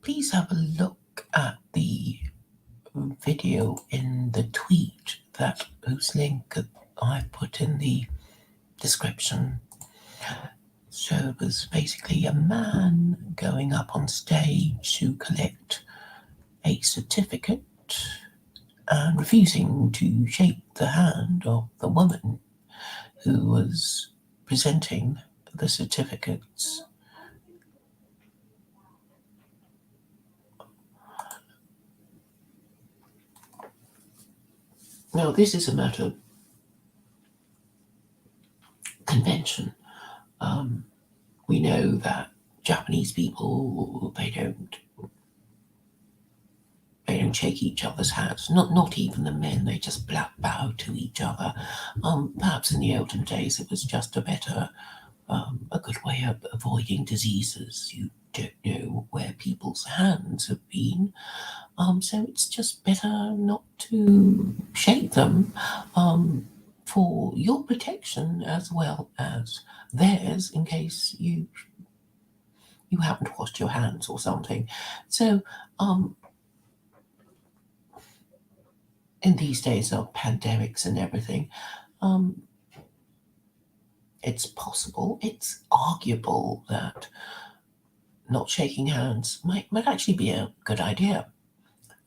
please have a look at the video in the tweet whose link I put in the description. So it was basically a man going up on stage to collect a certificate and refusing to shake the hand of the woman who was presenting the certificates. Now, this is a matter of convention. We know that Japanese people, they don't shake each other's hands. Not even the men. They just bow to each other. Perhaps in the olden days it was just a good way of avoiding diseases. You don't know where people's hands have been, so it's just better not to shake them, for your protection as well as theirs, in case you haven't washed your hands or something. So, in these days of pandemics and everything, it's possible, it's arguable that not shaking hands might actually be a good idea.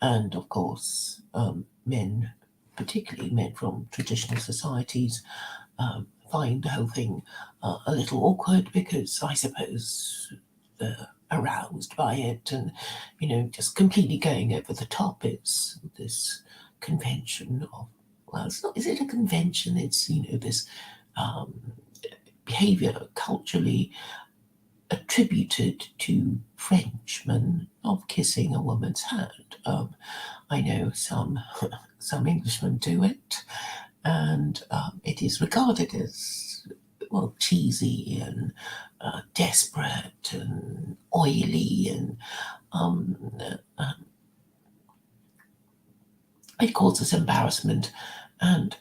And of course, men, particularly men from traditional societies, find the whole thing a little awkward because I suppose they're aroused by it, and just completely going over the top. It's this convention of, well, it's not. Is it a convention? It's this behavior culturally attributed to Frenchmen of kissing a woman's hand. I know some Englishmen do it, and it is regarded as, well, cheesy and desperate and oily, and it causes embarrassment. And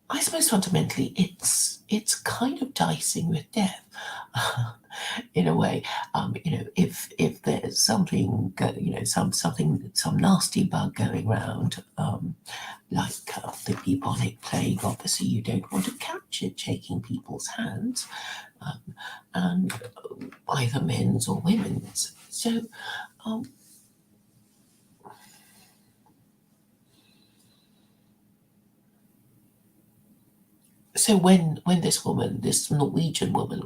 I suppose fundamentally it's kind of dicing with death, in a way. If there's something, some nasty bug going around, like the bubonic plague, obviously you don't want to catch it shaking people's hands, and either men's or women's. So. So when this Norwegian woman,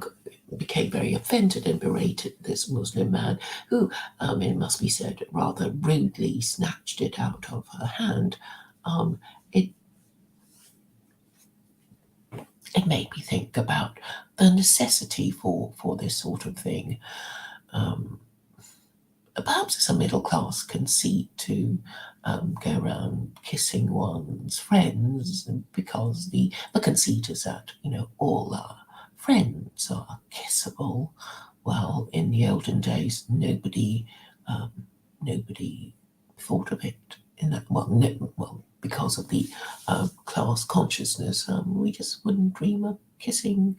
became very offended and berated this Muslim man, who, it must be said, rather rudely snatched it out of her hand, it made me think about the necessity for this sort of thing. Perhaps it's a middle class conceit to go around kissing one's friends, because the conceit is that all our friends are kissable. Well, in the olden days, nobody thought of it in that. Well, because of the class consciousness, we just wouldn't dream of kissing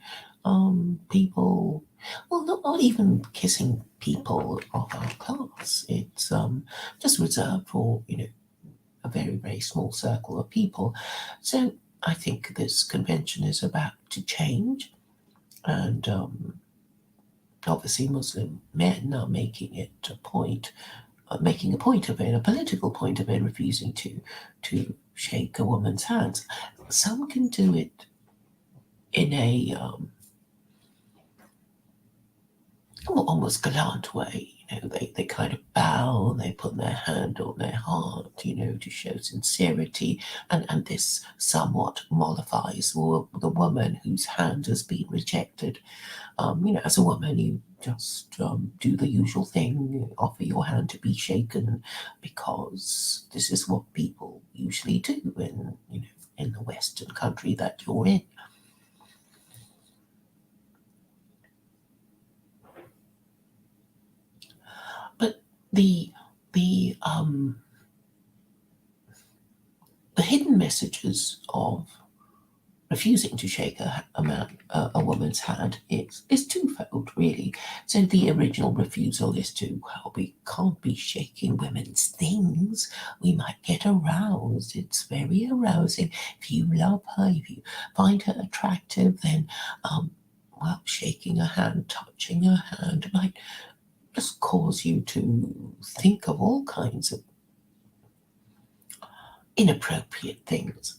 people. Well, not even kissing people of our class. It's just reserved for a very, very small circle of people. So I think this convention is about to change, and obviously Muslim men are making a point of it, a political point of it, refusing to shake a woman's hands. Some can do it in a almost gallant way. They kind of bow, they put their hand on their heart, to show sincerity, and this somewhat mollifies the woman whose hand has been rejected. As a woman, you just do the usual thing, offer your hand to be shaken, because this is what people usually do in the Western country that you're in. But the hidden messages of refusing to shake a woman's hand is twofold, really. So the original refusal is to, well, we can't be shaking women's things. We might get aroused. It's very arousing. If you love her, if you find her attractive, then, well, shaking her hand, touching her hand might just cause you to think of all kinds of inappropriate things.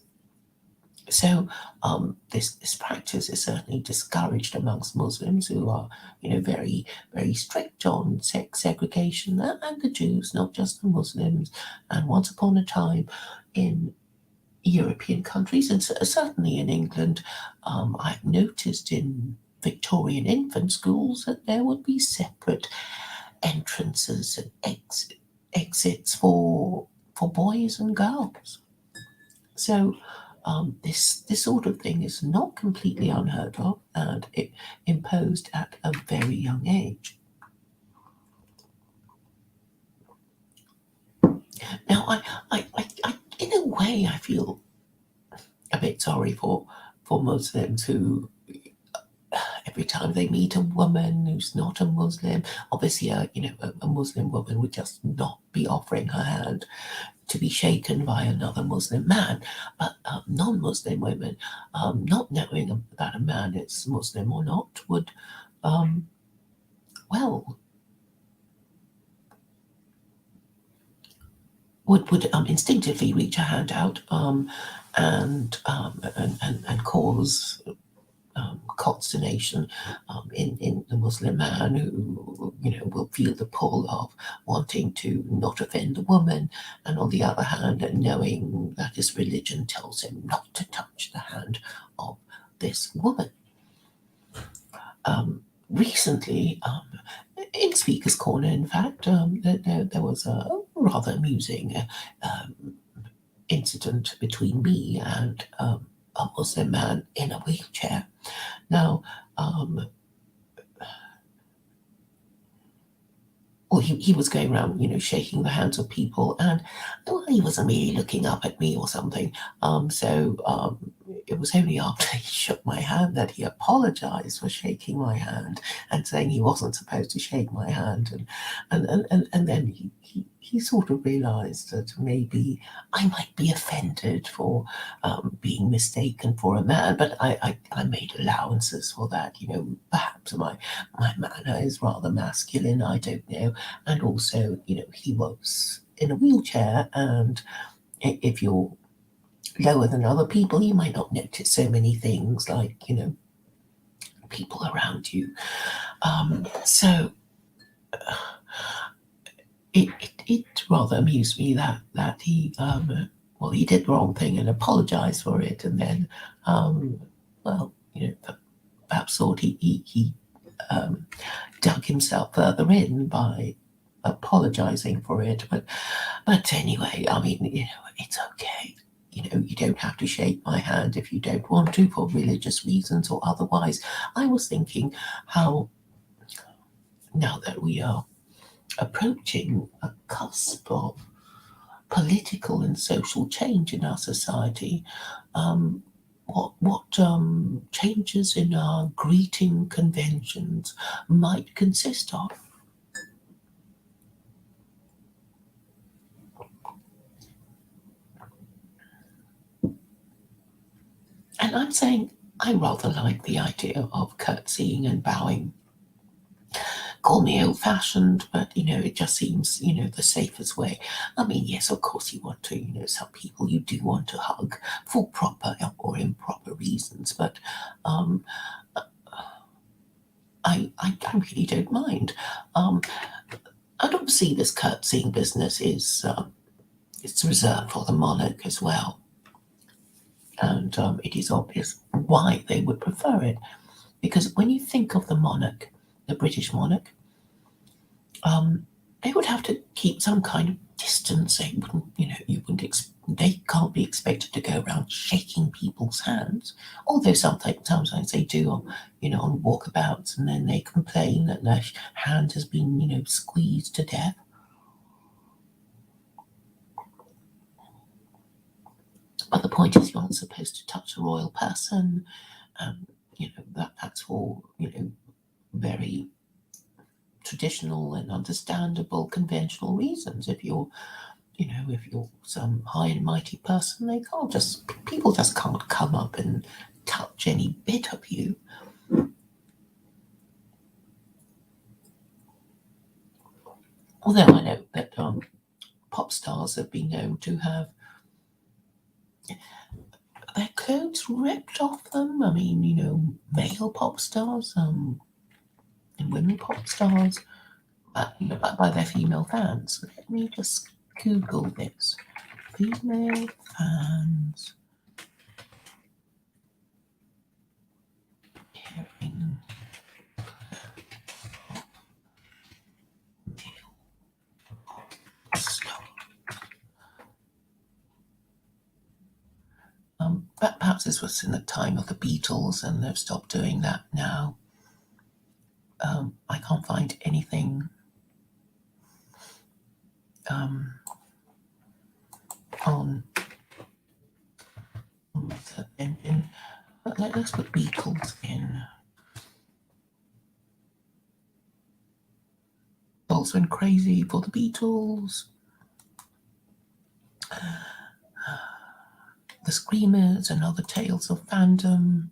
So this practice is certainly discouraged amongst Muslims who are, very strict on sex segregation, and the Jews, not just the Muslims. And once upon a time, in European countries, and certainly in England, I've noticed in Victorian infant schools that there would be separate entrances and exits for boys and girls. So this sort of thing is not completely unheard of, and it imposed at a very young age. Now, in a way, I feel a bit sorry for Muslims who, every time they meet a woman who's not a Muslim, obviously, a Muslim woman would just not be offering her hand to be shaken by another Muslim man. But non-Muslim women, not knowing that a man is Muslim or not, would, well, would instinctively reach a hand out, and cause consternation in the Muslim man who, will feel the pull of wanting to not offend the woman, and on the other hand, knowing that his religion tells him not to touch the hand of this woman. Recently, in Speaker's Corner, in fact, there was a rather amusing incident between me and a Muslim man in a wheelchair. Now, well, he was going around, shaking the hands of people, and, well, he wasn't really looking up at me or something. So it was only after he shook my hand that he apologized for shaking my hand and saying he wasn't supposed to shake my hand, and then he sort of realized that maybe I might be offended for being mistaken for a man, but I made allowances for that. Perhaps my manner is rather masculine, I don't know. And also, he was in a wheelchair, and if you're lower than other people, you might not notice so many things like, people around you. So it rather amused me that he, well, he did the wrong thing and apologized for it, and then, well, perhaps thought he dug himself further in by apologizing for it. But anyway, I mean, it's okay. You don't have to shake my hand if you don't want to for religious reasons or otherwise. I was thinking how, now that we are approaching a cusp of political and social change in our society, what changes in our greeting conventions might consist of. And I'm saying I rather like the idea of curtsying and bowing. Call me old fashioned, but it just seems, the safest way. I mean, yes, of course you want to, some people you do want to hug for proper or improper reasons, but I really don't mind. And obviously this curtsying business is it's reserved for the monarch as well. And it is obvious why they would prefer it. Because when you think of the monarch, the British monarch, they would have to keep some kind of distance. They wouldn't, they can't be expected to go around shaking people's hands. Although sometimes they do on walkabouts, and then they complain that their hand has been, squeezed to death. But the point is, you aren't supposed to touch a royal person. That's all, very traditional and understandable conventional reasons. If you're, if you're some high and mighty person, they can't just, people just can't come up and touch any bit of you. Although I know that pop stars have been known to have their clothes ripped off them. I mean, male pop stars, and women pop stars, by their female fans. Let me just Google this. Female fans wearing star. But perhaps this was in the time of the Beatles, and they've stopped doing that now. I can't find anything on in let's put Beatles in. Also went crazy for the Beatles. The Screamers and Other Tales of Fandom.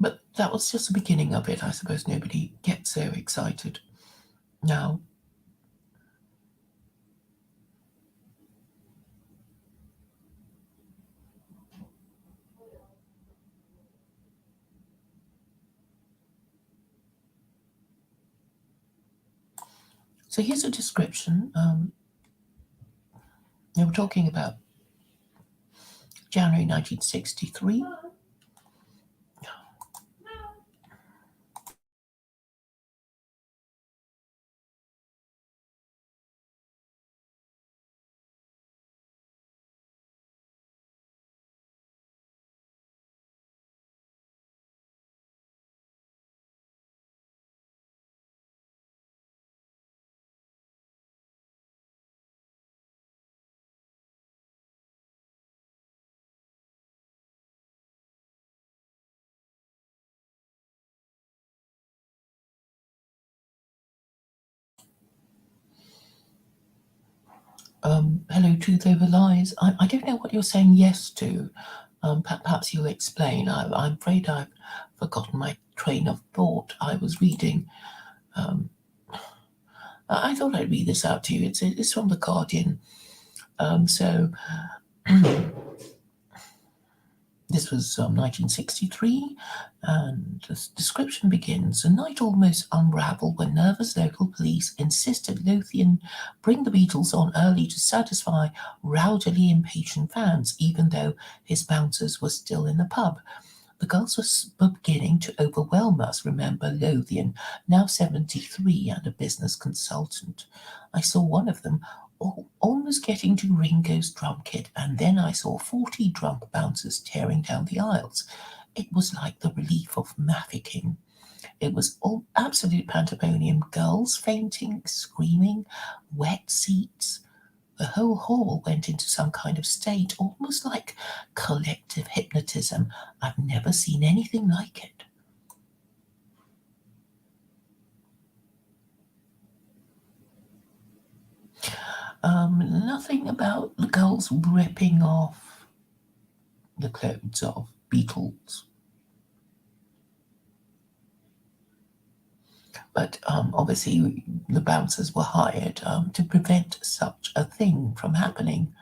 But that was just the beginning of it. I suppose nobody gets so excited now. So here's a description. They were talking about January 1963. Hello, Truth Over Lies. I don't know what you're saying yes to. Perhaps you'll explain. I'm afraid I've forgotten my train of thought. I was reading. I thought I'd read this out to you. It's from The Guardian. So this was 1963, and the description begins. The night almost unravelled when nervous local police insisted Lothian bring the Beatles on early to satisfy rowdily impatient fans, even though his bouncers were still in the pub. The girls were beginning to overwhelm us, remember Lothian, now 73 and a business consultant. I saw one of them almost getting to Ringo's drum kit, and then I saw 40 drunk bouncers tearing down the aisles. It was like the relief of mafficking. It was all absolute pandemonium, girls fainting, screaming, wet seats. The whole hall went into some kind of state, almost like collective hypnotism. I've never seen anything like it. Nothing about the girls ripping off the clothes of Beatles. But obviously, the bouncers were hired to prevent such a thing from happening.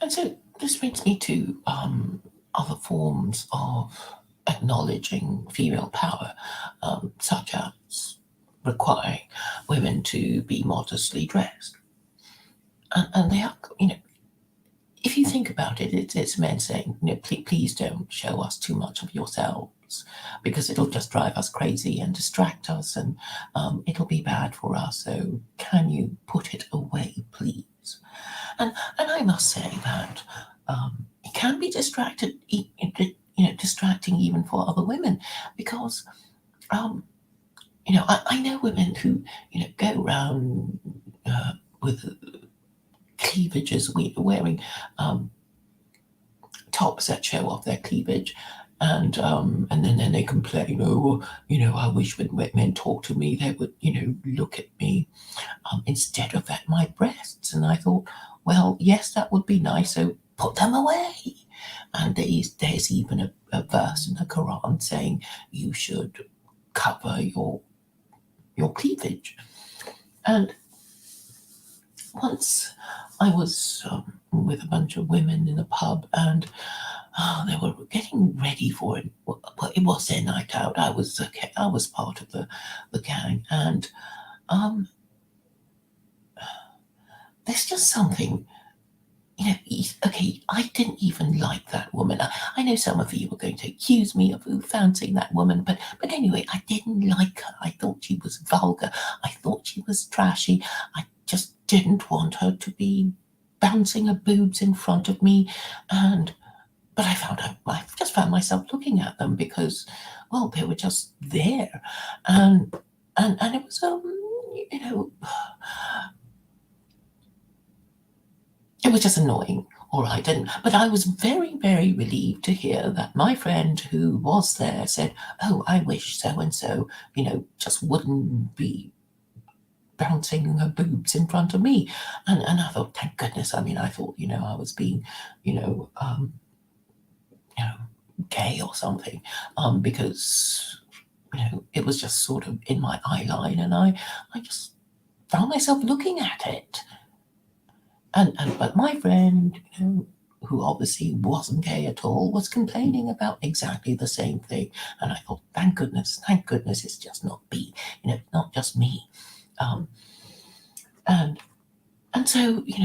And so this brings me to other forms of acknowledging female power, such as requiring women to be modestly dressed. And they are, if you think about it, it's men saying, please don't show us too much of yourselves because it'll just drive us crazy and distract us, and it'll be bad for us. So can you put it away, please? And I must say that it can be distracting even for other women, because I know women who go around with cleavages, wearing tops that show off their cleavage, and then they complain, oh, I wish when men talk to me, they would, look at me instead of at my breasts. And I thought, well, yes, that would be nice. So put them away. And there's even a verse in the Quran saying you should cover your cleavage. And once I was with a bunch of women in a pub, and they were getting ready for it. Well, it was their night out. I was part of the gang, and there's just something. Okay, I didn't even like that woman. I know some of you were going to accuse me of fancying that woman, but anyway, I didn't like her. I thought she was vulgar. I thought she was trashy. I just didn't want her to be bouncing her boobs in front of me, but I just found myself looking at them because, well, they were just there, and it was it was just annoying. All right, but I was very, very relieved to hear that my friend who was there said, "Oh, I wish so and so, just wouldn't be bouncing her boobs in front of me." And I thought, thank goodness. I mean, I thought, I was being, you know, um, you know, gay or something, because it was just sort of in my eye line, and I just found myself looking at it. But my friend, who obviously wasn't gay at all, was complaining about exactly the same thing. And I thought, thank goodness, it's just not me, not just me. Um, and and so you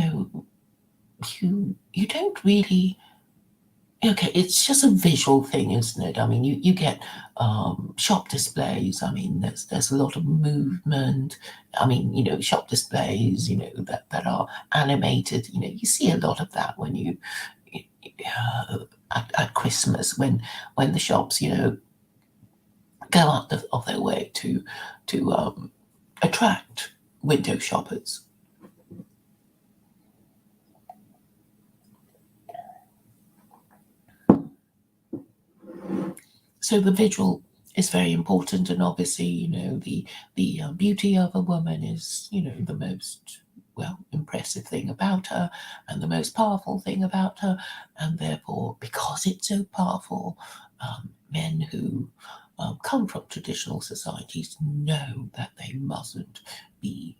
don't really. Okay, it's just a visual thing, isn't it? I mean, you get shop displays. I mean, there's a lot of movement. I mean, shop displays, that are animated. You see a lot of that when at Christmas, when the shops, go out of their way to attract window shoppers. So the visual is very important, and obviously, the beauty of a woman is, the most impressive thing about her, and the most powerful thing about her, and therefore, because it's so powerful, men who come from traditional societies know that they mustn't be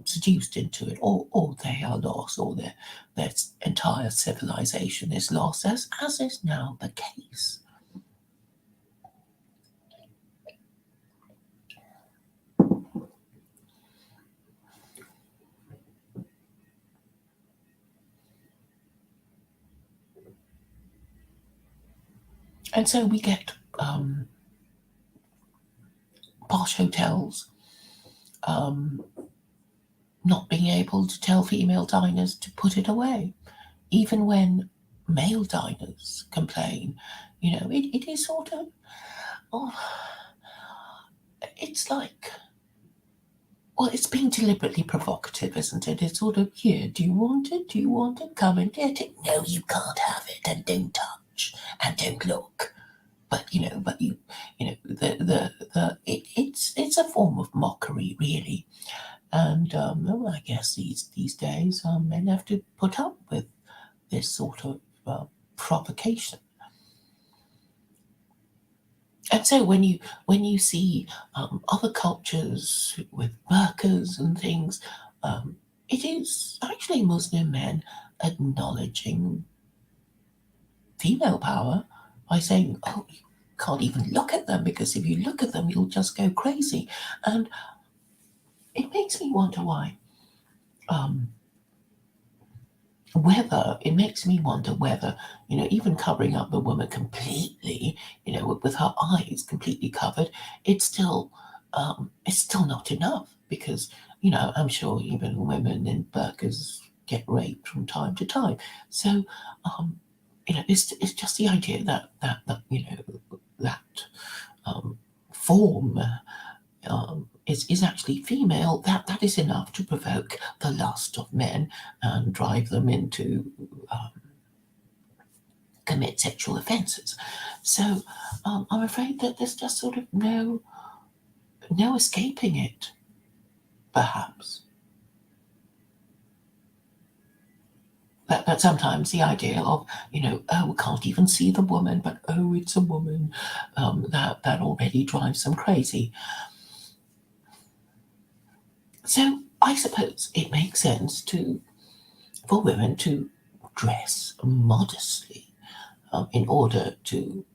seduced into it, or they are lost, or their entire civilization is lost, as is now the case. And so we get posh hotels not being able to tell female diners to put it away, even when male diners complain. It is sort of, oh, it's like, well, it's being deliberately provocative, isn't it? It's sort of, here, do you want it? Do you want it? Come and get it. No, you can't have it, and don't touch, and don't look. But it's a form of mockery, really. And well, I guess these days men have to put up with this sort of provocation. And so when you see other cultures with burqas and things, it is actually Muslim men acknowledging female power by saying, "Oh, you can't even look at them, because if you look at them, you'll just go crazy." And it makes me wonder why um, whether it makes me wonder whether, even covering up the woman completely, with her eyes completely covered, it's still not enough, because I'm sure even women in burqas get raped from time to time. So it's just the idea that that um, form is actually female, that is enough to provoke the lust of men and drive them into commit sexual offences. So I'm afraid that there's just sort of no escaping it, perhaps. That sometimes the idea of, oh, we can't even see the woman, but oh, it's a woman, that already drives them crazy. So I suppose it makes sense for women to dress modestly, in order to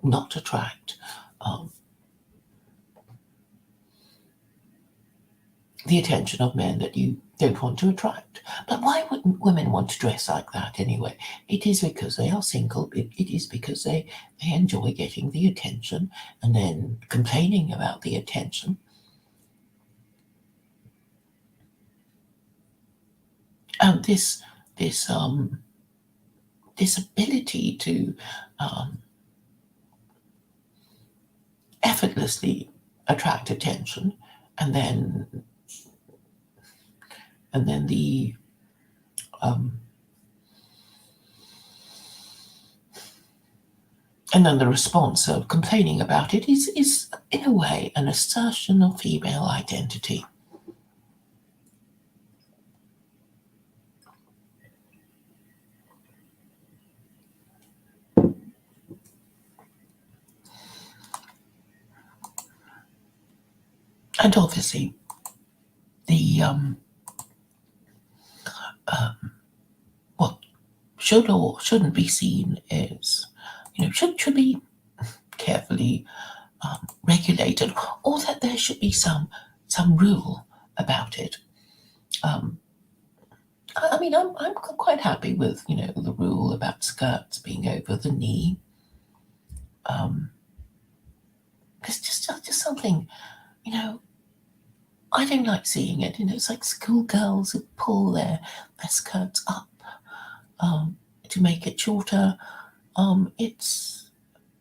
not attract um, the attention of men that you don't want to attract. But why wouldn't women want to dress like that anyway? It is because they are single. It is because they enjoy getting the attention and then complaining about the attention. And this this ability to um, effortlessly attract attention, and then the um, and then the response of complaining about it is in a way an assertion of female identity. And obviously, the what should or shouldn't be seen is, should be carefully regulated, or that there should be some rule about it. Um, I mean, I'm quite happy with the rule about skirts being over the knee. Um, it's just something, you know. I don't like seeing it. It's like schoolgirls who pull their skirts up to make it shorter. It's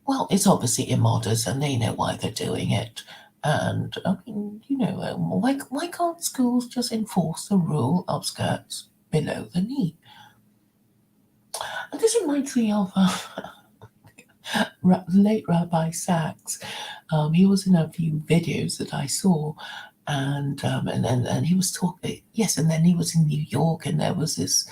well, it's obviously immodest, and they know why they're doing it. And I mean, why can't schools just enforce the rule of skirts below the knee? And this reminds me of late Rabbi Sachs. He was in a few videos that I saw, and he was talking. Yes, and then he was in New York, and there was this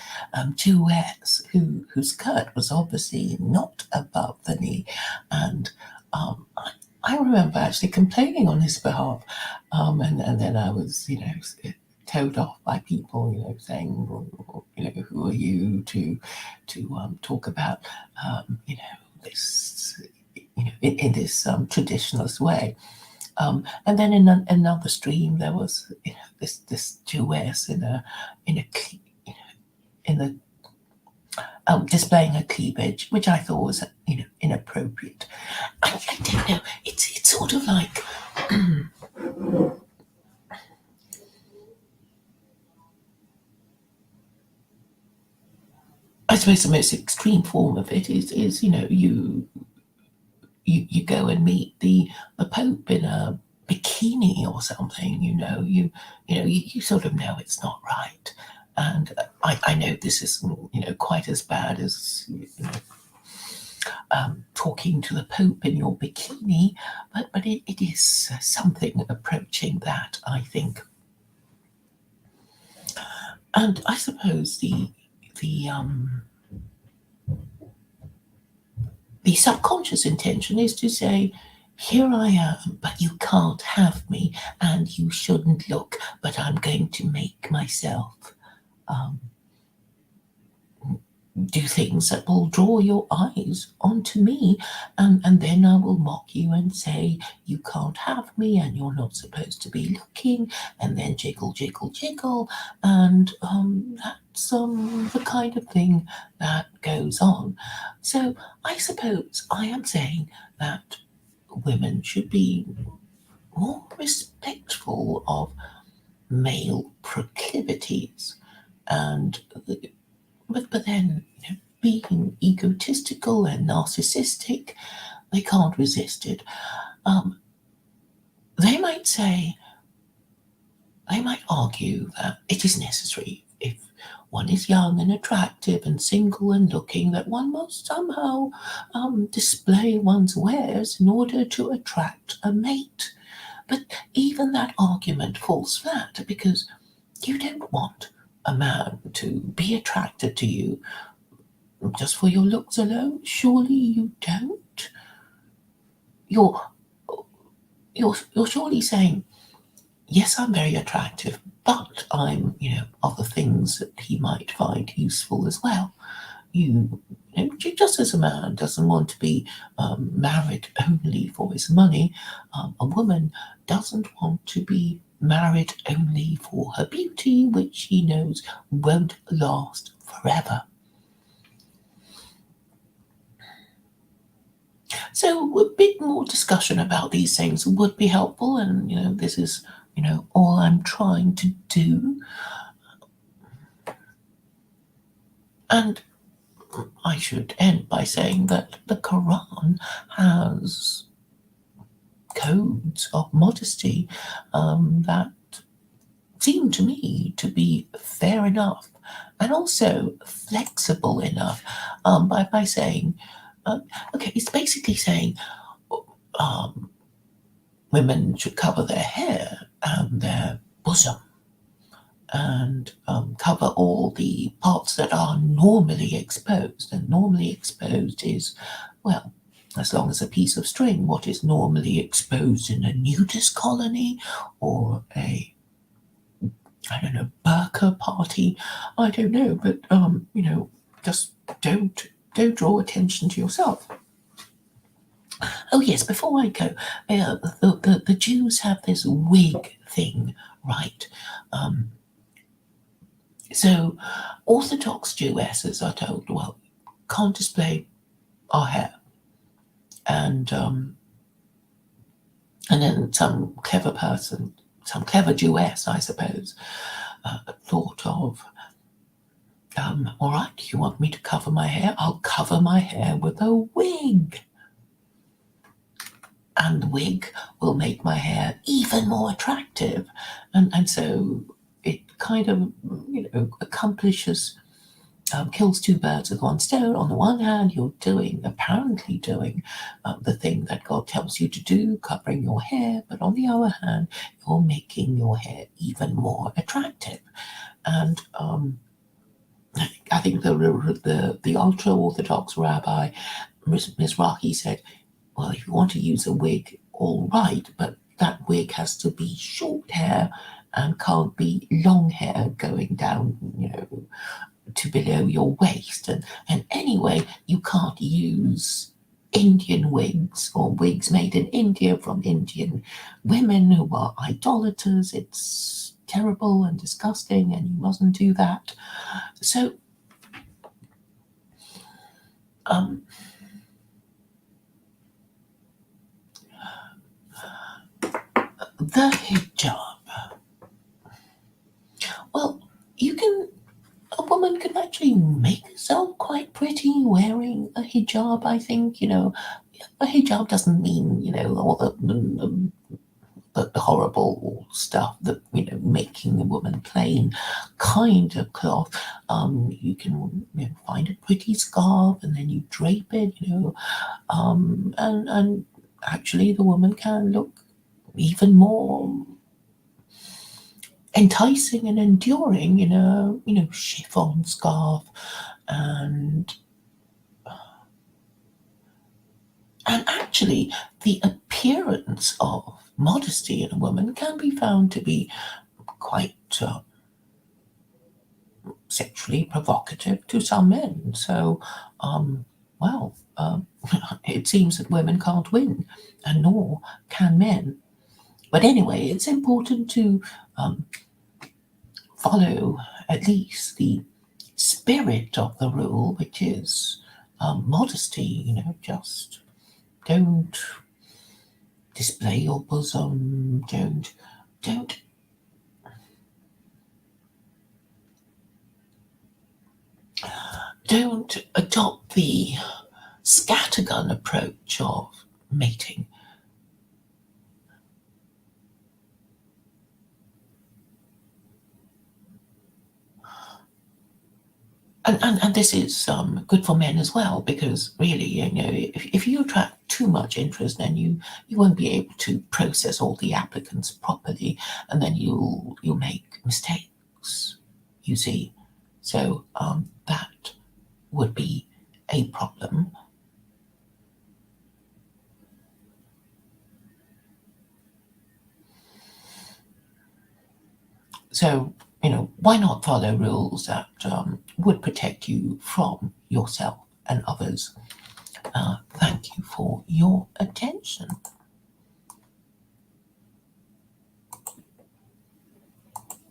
Jewess whose skirt was obviously not above the knee, and I remember actually complaining on his behalf, and then I was told off by people, saying, well, who are you to talk about, this, in this traditionalist way. And then in another stream, there was this Jewess in a cle- in the displaying her cleavage, which I thought was inappropriate. I don't know. It's sort of like I suppose the most extreme form of it is you go and meet the Pope in a bikini or something. You sort of know it's not right. And I know this isn't quite as bad as talking to the Pope in your bikini, but it is something approaching that, I think. And I suppose the subconscious intention is to say, here I am, but you can't have me, and you shouldn't look, but I'm going to make myself um, do things that will draw your eyes onto me, and then I will mock you and say, you can't have me, and you're not supposed to be looking, and then jiggle, jiggle, jiggle, and that's the kind of thing that goes on. So I suppose I am saying that women should be more respectful of male proclivities, and but then, being egotistical and narcissistic, they can't resist it. Um, they might say, they might argue that it is necessary if one is young and attractive and single and looking, that one must somehow display one's wares in order to attract a mate. But even that argument falls flat because you don't want a man to be attracted to you just for your looks alone. Surely you don't. You're you're surely saying, yes, I'm very attractive, but I'm, other things that he might find useful as well. Just as a man doesn't want to be married only for his money, a woman doesn't want to be married only for her beauty, which she knows won't last forever. So a bit more discussion about these things would be helpful, and this is all I'm trying to do. And I should end by saying that the Quran has codes of modesty that seem to me to be fair enough and also flexible enough, by saying, okay, it's basically saying um, women should cover their hair and their bosom and cover all the parts that are normally exposed. And normally exposed is, well, as long as a piece of string, what is normally exposed in a nudist colony or a, I don't know, burqa party. I don't know, but just don't draw attention to yourself. Oh yes, before I go, the Jews have this wig thing, right? Um, so Orthodox Jewesses are told, well, can't display our hair, and then some clever person, some clever Jewess, I suppose, thought of, all right, you want me to cover my hair? I'll cover my hair with a wig. And the wig will make my hair even more attractive. And so it kind of, accomplishes, kills two birds with one stone. On the one hand, you're apparently doing the thing that God tells you to do, covering your hair, but on the other hand, you're making your hair even more attractive. And I think the ultra orthodox rabbi Mizrahi said, well, if you want to use a wig, all right, but that wig has to be short hair and can't be long hair going down, to below your waist. And anyway, you can't use Indian wigs or wigs made in India from Indian women who are idolaters. It's terrible and disgusting, and you mustn't do that. So, the hijab. Well, a woman can actually make herself quite pretty wearing a hijab, I think. A hijab doesn't mean, all the horrible stuff that, making a woman plain kind of cloth. You can find a pretty scarf and then you drape it, and actually the woman can look even more enticing and enduring in a chiffon scarf, and actually the appearance of modesty in a woman can be found to be quite sexually provocative to some men. So, well, it seems that women can't win, and nor can men. But anyway, it's important to follow at least the spirit of the rule, which is modesty. Just don't display your bosom. Don't don't adopt the scattergun approach of mating. And this is good for men as well, because really, if you attract too much interest, then you won't be able to process all the applicants properly, and then you'll make mistakes. You see, so that would be a problem. So why not follow rules that would protect you from yourself and others? Thank you for your attention.